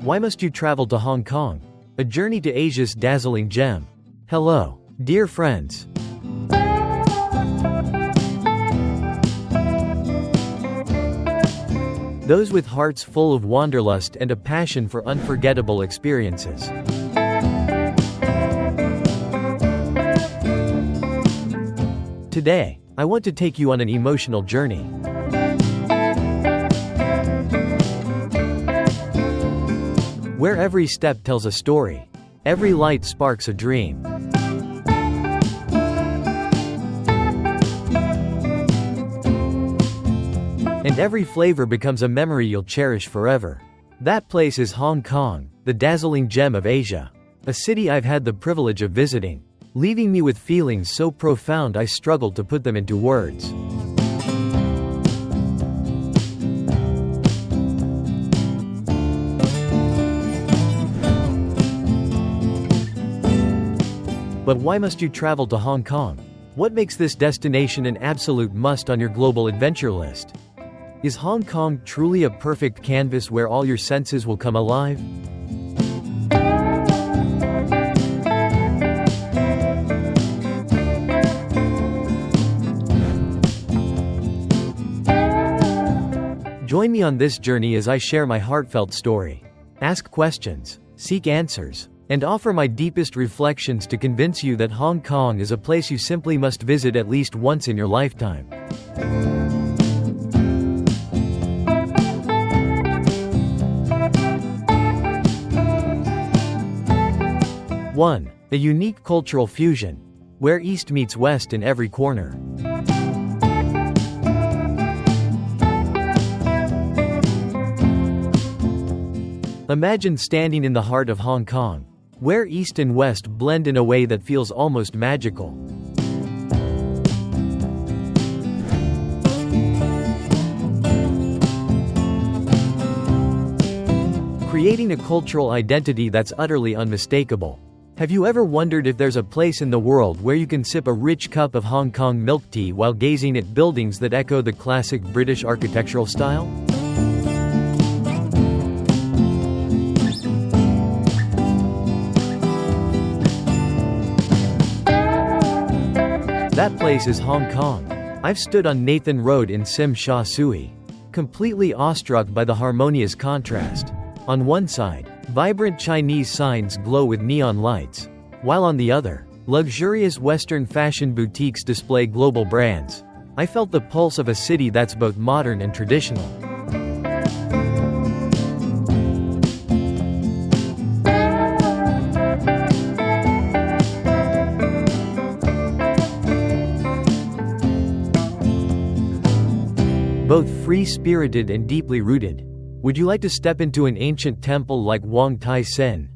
Why must you travel to Hong Kong? A journey to Asia's dazzling gem. Hello, dear friends. Those with hearts full of wanderlust and a passion for unforgettable experiences. Today, I want to take you on an emotional journey. Where every step tells a story, every light sparks a dream. And every flavor becomes a memory you'll cherish forever. That place is Hong Kong, the dazzling gem of Asia. A city I've had the privilege of visiting, leaving me with feelings so profound I struggled to put them into words. But why must you travel to Hong Kong? What makes this destination an absolute must on your global adventure list? Is Hong Kong truly a perfect canvas where all your senses will come alive? Join me on this journey as I share my heartfelt story, ask questions, seek answers, and offer my deepest reflections to convince you that Hong Kong is a place you simply must visit at least once in your lifetime. 1. A unique cultural fusion, where East meets West in every corner. Imagine standing in the heart of Hong Kong, where East and West blend in a way that feels almost magical. Creating a cultural identity that's utterly unmistakable. Have you ever wondered if there's a place in the world where you can sip a rich cup of Hong Kong milk tea while gazing at buildings that echo the classic British architectural style? That place is Hong Kong. I've stood on Nathan Road in Tsim Sha Tsui, completely awestruck by the harmonious contrast. On one side, vibrant Chinese signs glow with neon lights, while on the other, luxurious Western fashion boutiques display global brands. I felt the pulse of a city that's both modern and traditional. Both free-spirited and deeply rooted. Would you like to step into an ancient temple like Wong Tai Sin?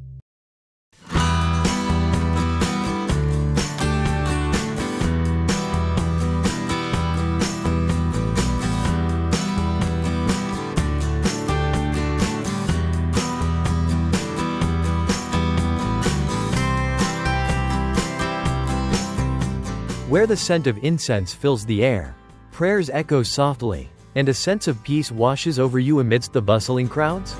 Where the scent of incense fills the air, prayers echo softly, and a sense of peace washes over you amidst the bustling crowds?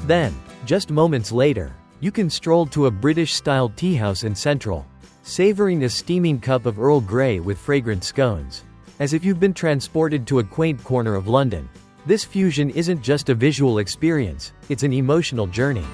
Then, just moments later, you can stroll to a British-style tea house in Central, savoring a steaming cup of Earl Grey with fragrant scones. As if you've been transported to a quaint corner of London. This fusion isn't just a visual experience, it's an emotional journey.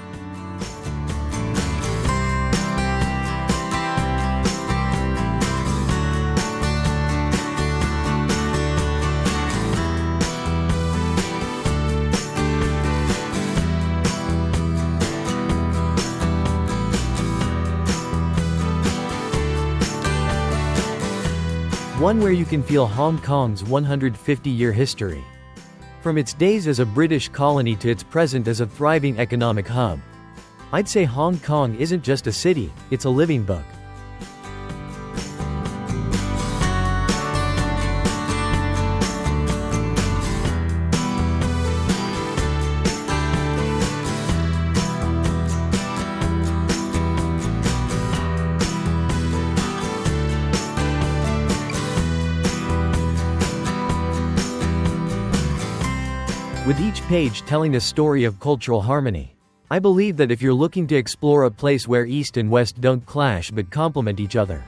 One where you can feel Hong Kong's 150-year history. From its days as a British colony to its present as a thriving economic hub. I'd say Hong Kong isn't just a city, it's a living book. with each page telling a story of cultural harmony. I believe that if you're looking to explore a place where East and West don't clash but complement each other.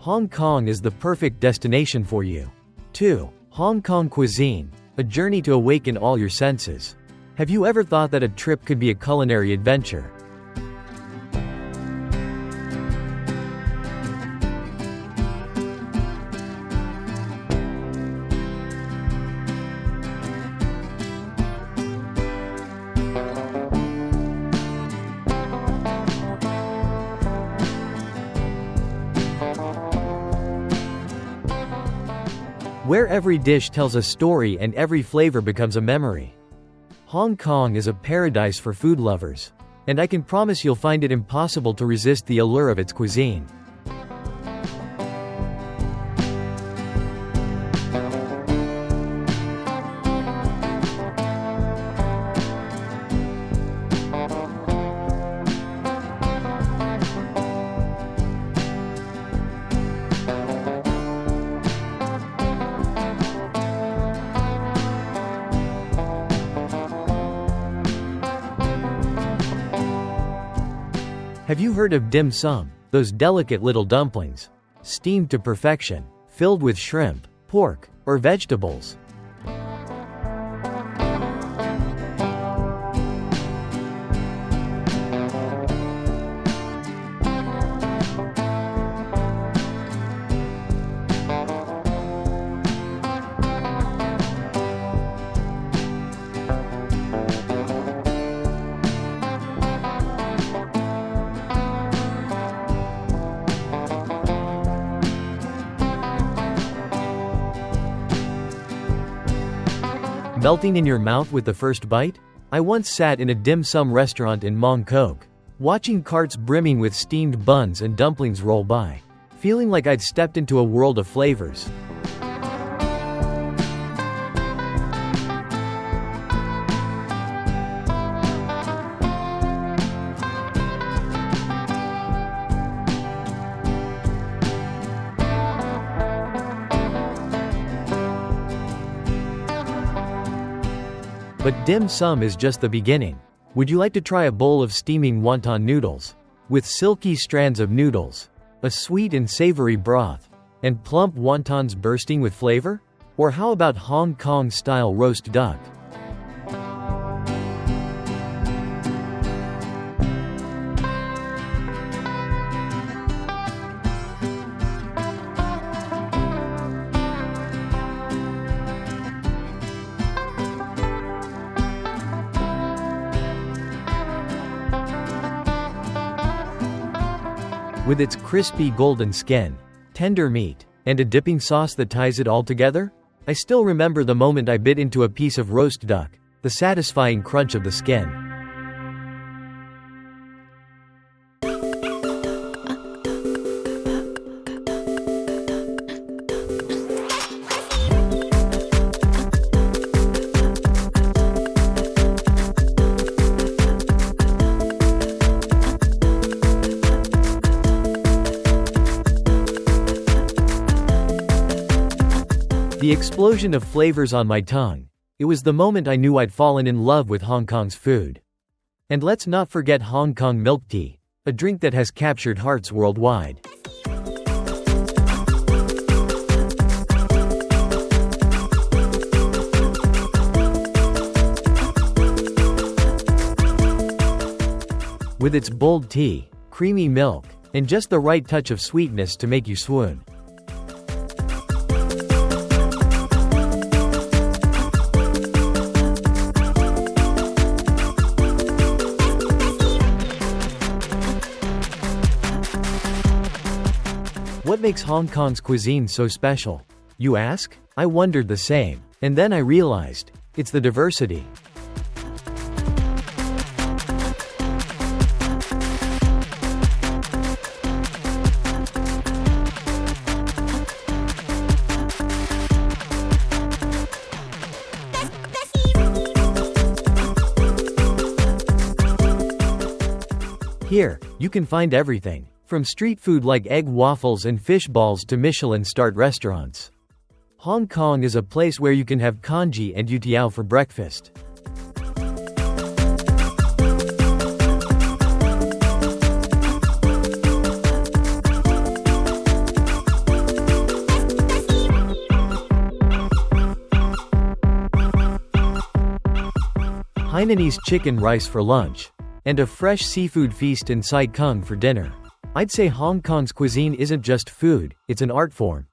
Hong Kong is the perfect destination for you. 2. Hong Kong cuisine, a journey to awaken all your senses. Have you ever thought that a trip could be a culinary adventure? Where every dish tells a story and every flavor becomes a memory. Hong Kong is a paradise for food lovers, and I can promise you'll find it impossible to resist the allure of its cuisine. Have you heard of dim sum? Those delicate little dumplings, steamed to perfection, filled with shrimp, pork, or vegetables. Melting in your mouth with the first bite? I once sat in a dim sum restaurant in Mong Kok, watching carts brimming with steamed buns and dumplings roll by, feeling like I'd stepped into a world of flavors. But dim sum is just the beginning. Would you like to try a bowl of steaming wonton noodles? With silky strands of noodles, a sweet and savory broth, and plump wontons bursting with flavor? Or how about Hong Kong-style roast duck? With its crispy golden skin, tender meat, and a dipping sauce that ties it all together? I still remember the moment I bit into a piece of roast duck, the satisfying crunch of the skin. The explosion of flavors on my tongue. It was the moment I knew I'd fallen in love with Hong Kong's food. And let's not forget Hong Kong milk tea, a drink that has captured hearts worldwide. With its bold tea, creamy milk, and just the right touch of sweetness to make you swoon. What makes Hong Kong's cuisine so special? You ask? I wondered the same. And then I realized, it's the diversity. Here, you can find everything, from street food like egg waffles and fish balls to Michelin-starred restaurants. Hong Kong is a place where you can have congee and youtiao for breakfast. Hainanese chicken rice for lunch, and a fresh seafood feast in Sai Kung for dinner. I'd say Hong Kong's cuisine isn't just food, it's an art form.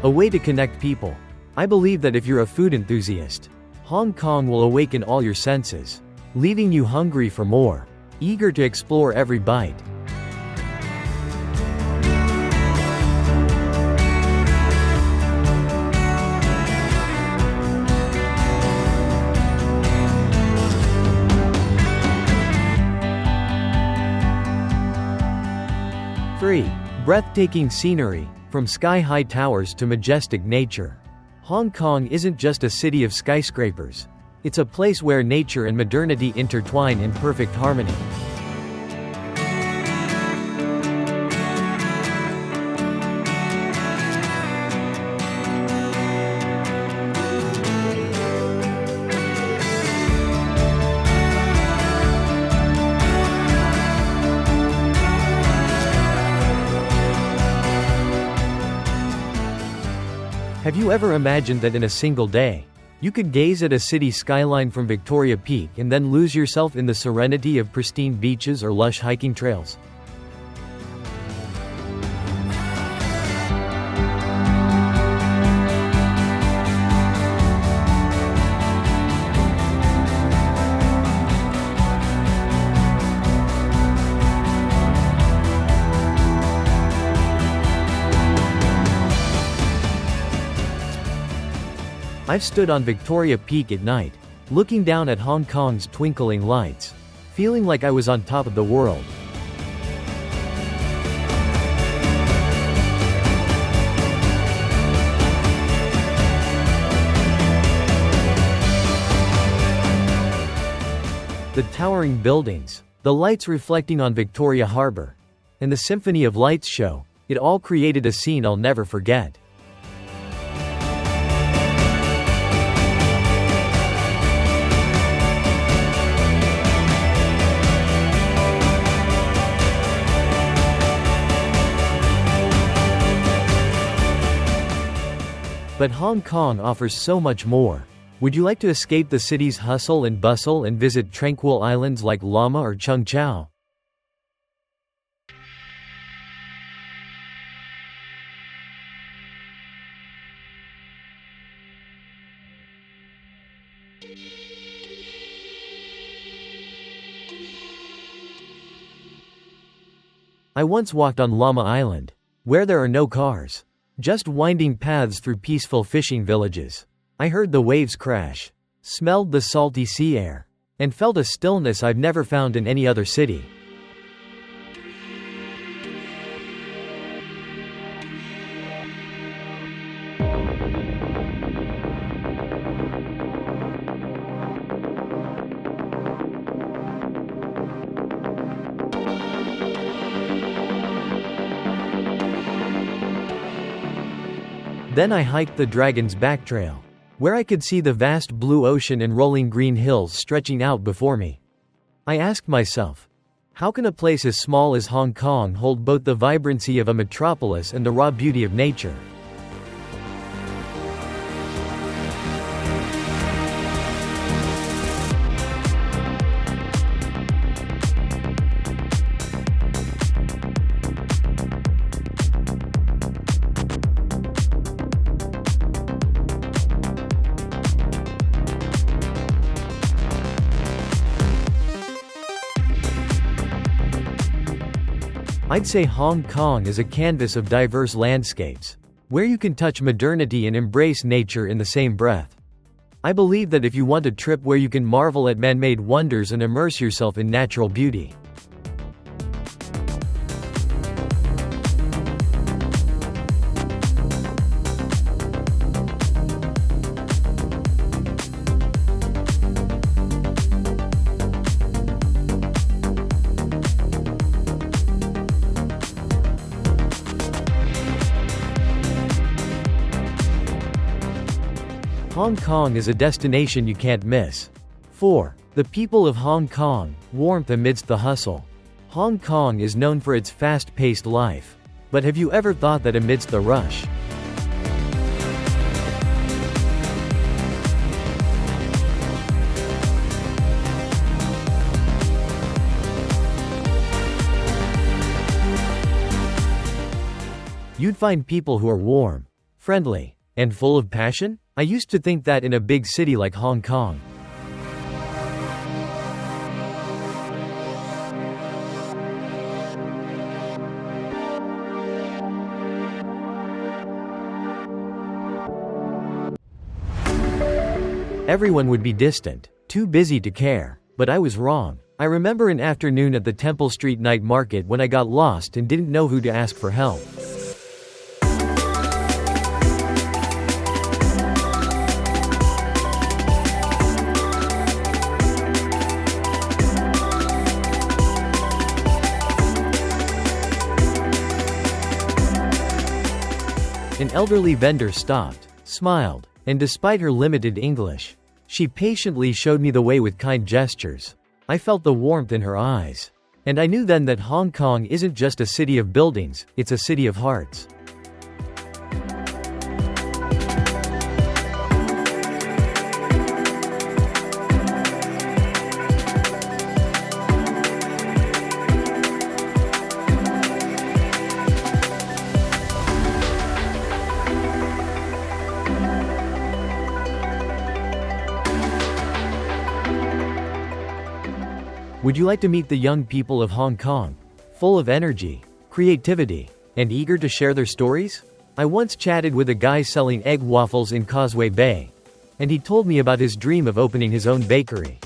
A way to connect people. I believe that if you're a food enthusiast, Hong Kong will awaken all your senses, leaving you hungry for more, eager to explore every bite. Three, breathtaking scenery. From sky-high towers to majestic nature, Hong Kong isn't just a city of skyscrapers. It's a place where nature and modernity intertwine in perfect harmony. Have you ever imagined that in a single day, you could gaze at a city skyline from Victoria Peak and then lose yourself in the serenity of pristine beaches or lush hiking trails? I've stood on Victoria Peak at night, looking down at Hong Kong's twinkling lights, feeling like I was on top of the world. The towering buildings, the lights reflecting on Victoria Harbour, and the Symphony of Lights show, it all created a scene I'll never forget. But Hong Kong offers so much more. Would you like to escape the city's hustle and bustle and visit tranquil islands like Lama or Chung Chau? I once walked on Lama Island, where there are no cars. Just winding paths through peaceful fishing villages. I heard the waves crash, smelled the salty sea air, and felt a stillness I've never found in any other city. Then I hiked the Dragon's Back Trail, where I could see the vast blue ocean and rolling green hills stretching out before me. I asked myself, how can a place as small as Hong Kong hold both the vibrancy of a metropolis and the raw beauty of nature? I'd say Hong Kong is a canvas of diverse landscapes, where you can touch modernity and embrace nature in the same breath. I believe that if you want a trip where you can marvel at man-made wonders and immerse yourself in natural beauty. Hong Kong is a destination you can't miss. 4. The people of Hong Kong, warmth amidst the hustle. Hong Kong is known for its fast-paced life. But have you ever thought that amidst the rush, you'd find people who are warm, friendly, and full of passion? I used to think that in a big city like Hong Kong. Everyone would be distant, too busy to care. But I was wrong. I remember an afternoon at the Temple Street night market when I got lost and didn't know who to ask for help. An elderly vendor stopped, smiled, and despite her limited English, she patiently showed me the way with kind gestures. I felt the warmth in her eyes. And I knew then that Hong Kong isn't just a city of buildings, it's a city of hearts. Would you like to meet the young people of Hong Kong? Full of energy, creativity, and eager to share their stories? I once chatted with a guy selling egg waffles in Causeway Bay, and he told me about his dream of opening his own bakery.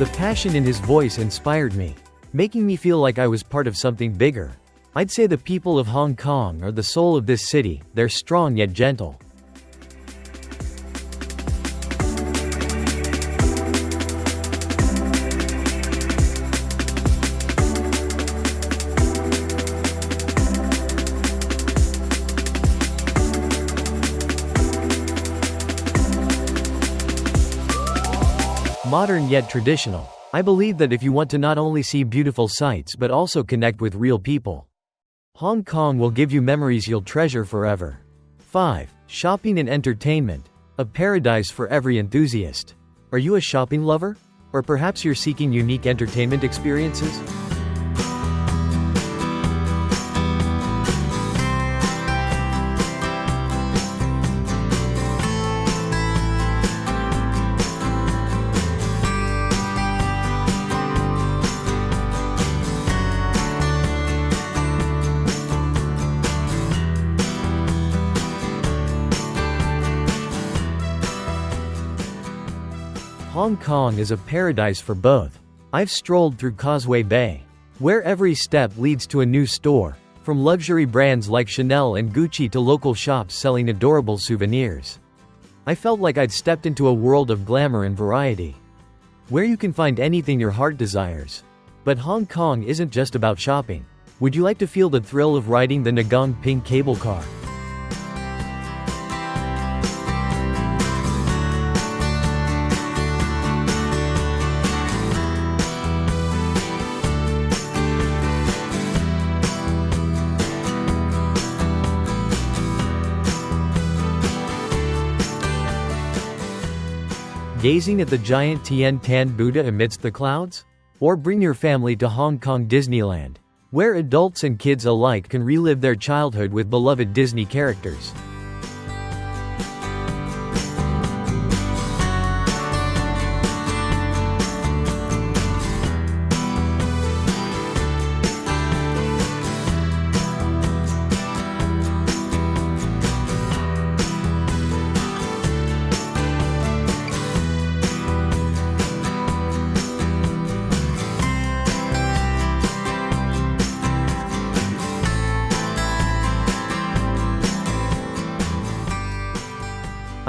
The passion in his voice inspired me, making me feel like I was part of something bigger. I'd say the people of Hong Kong are the soul of this city. They're strong yet gentle. Modern yet traditional. I believe that if you want to not only see beautiful sights but also connect with real people, Hong Kong will give you memories you'll treasure forever. 5. Shopping and entertainment. A paradise for every enthusiast. Are you a shopping lover? Or perhaps you're seeking unique entertainment experiences? Hong Kong is a paradise for both. I've strolled through Causeway Bay, where every step leads to a new store, from luxury brands like Chanel and Gucci to local shops selling adorable souvenirs. I felt like I'd stepped into a world of glamour and variety, where you can find anything your heart desires. But Hong Kong isn't just about shopping. Would you like to feel the thrill of riding the Nagong Pink cable car? Gazing at the giant Tian Tan Buddha amidst the clouds? Or bring your family to Hong Kong Disneyland, where adults and kids alike can relive their childhood with beloved Disney characters.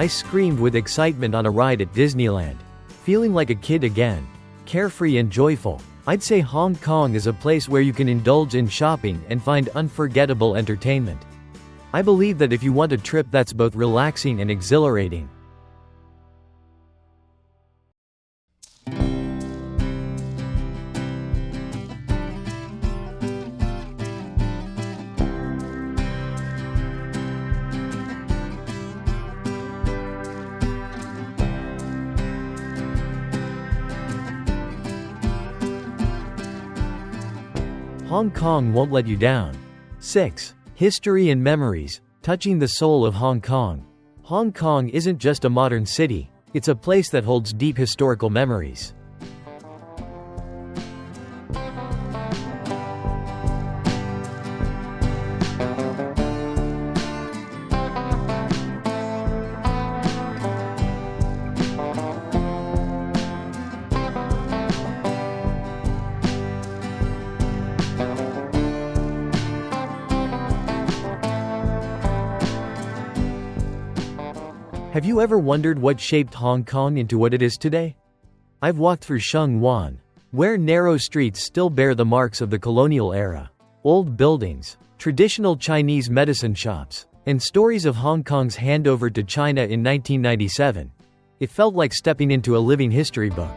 I screamed with excitement on a ride at Disneyland. Feeling like a kid again. Carefree and joyful. I'd say Hong Kong is a place where you can indulge in shopping and find unforgettable entertainment. I believe that if you want a trip that's both relaxing and exhilarating, Hong Kong won't let you down. 6. History and memories, touching the soul of Hong Kong. Hong Kong isn't just a modern city, it's a place that holds deep historical memories. Have you ever wondered what shaped Hong Kong into what it is today? I've walked through Sheung Wan, where narrow streets still bear the marks of the colonial era. Old buildings, traditional Chinese medicine shops, and stories of Hong Kong's handover to China in 1997. It felt like stepping into a living history book.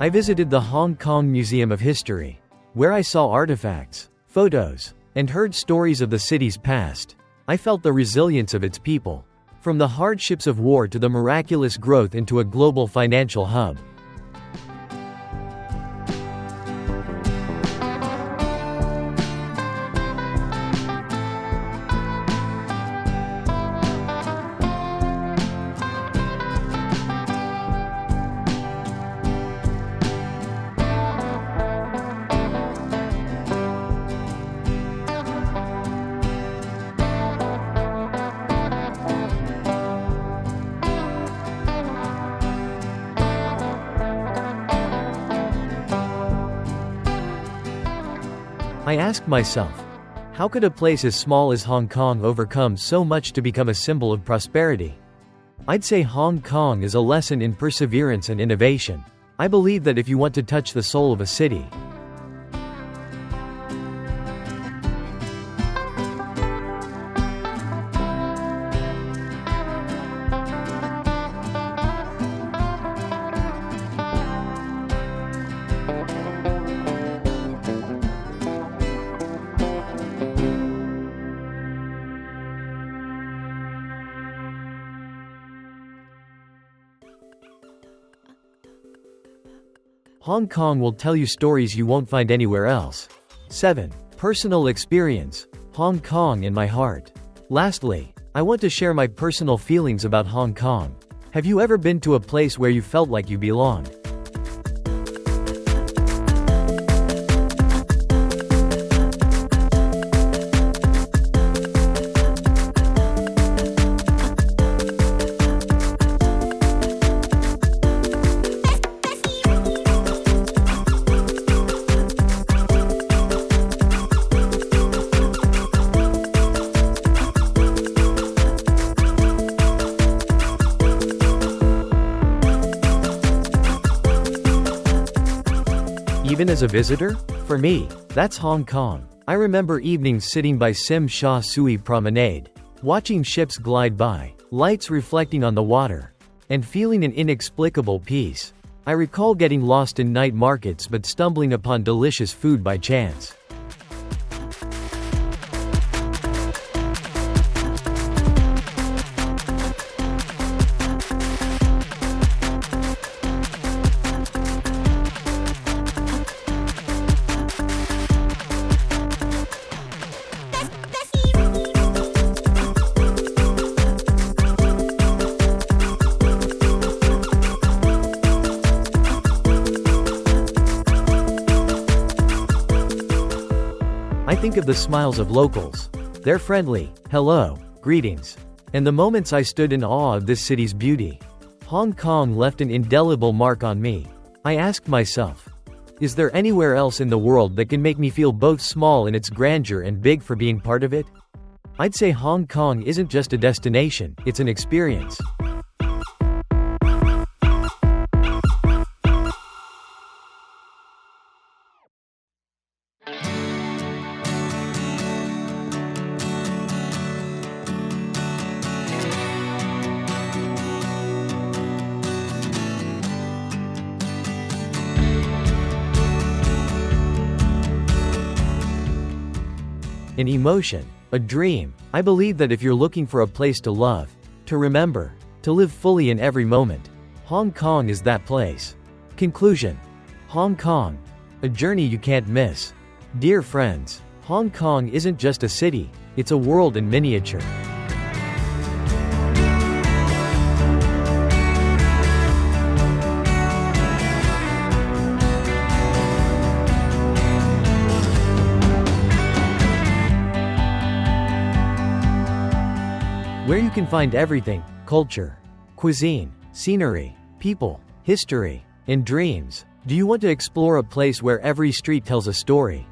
I visited the Hong Kong Museum of History, where I saw artifacts, photos, and heard stories of the city's past. I felt the resilience of its people, from the hardships of war to the miraculous growth into a global financial hub. I ask myself, how could a place as small as Hong Kong overcome so much to become a symbol of prosperity? I'd say Hong Kong is a lesson in perseverance and innovation. I believe that if you want to touch the soul of a city, Hong Kong will tell you stories you won't find anywhere else. 7. Personal experience. Hong Kong in my heart. Lastly, I want to share my personal feelings about Hong Kong. Have you ever been to a place where you felt like you belonged? even as a visitor? For me, that's Hong Kong. I remember evenings sitting by Tsim Sha Tsui Promenade, watching ships glide by, lights reflecting on the water, and feeling an inexplicable peace. I recall getting lost in night markets but stumbling upon delicious food by chance. I think of the smiles of locals. They're friendly, hello, greetings, and the moments I stood in awe of this city's beauty. Hong Kong left an indelible mark on me. I asked myself, is there anywhere else in the world that can make me feel both small in its grandeur and big for being part of it? I'd say Hong Kong isn't just a destination, it's an experience. An emotion, a dream. I believe that if you're looking for a place to love, to remember, to live fully in every moment, Hong Kong is that place. Conclusion. Hong Kong. A journey you can't miss. Dear friends, Hong Kong isn't just a city, it's a world in miniature. Where you can find everything: culture, cuisine, scenery, people, history, and dreams. Do you want to explore a place where every street tells a story?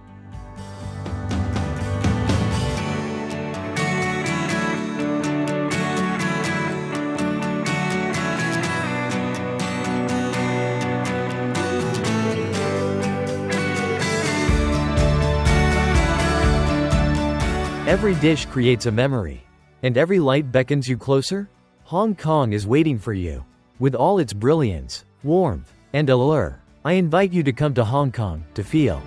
Every dish creates a memory. And every light beckons you closer? Hong Kong is waiting for you. With all its brilliance, warmth, and allure, I invite you to come to Hong Kong, to feel.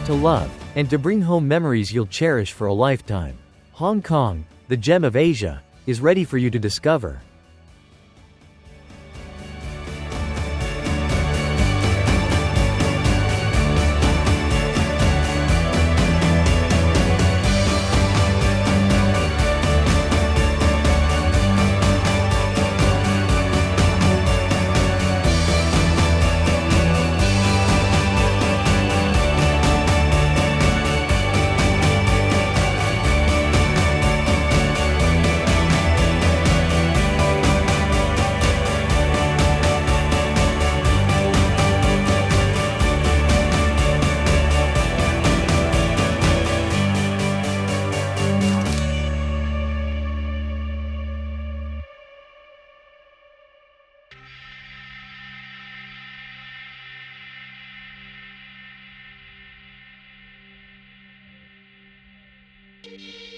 To love, and to bring home memories you'll cherish for a lifetime. Hong Kong, the gem of Asia, is ready for you to discover. you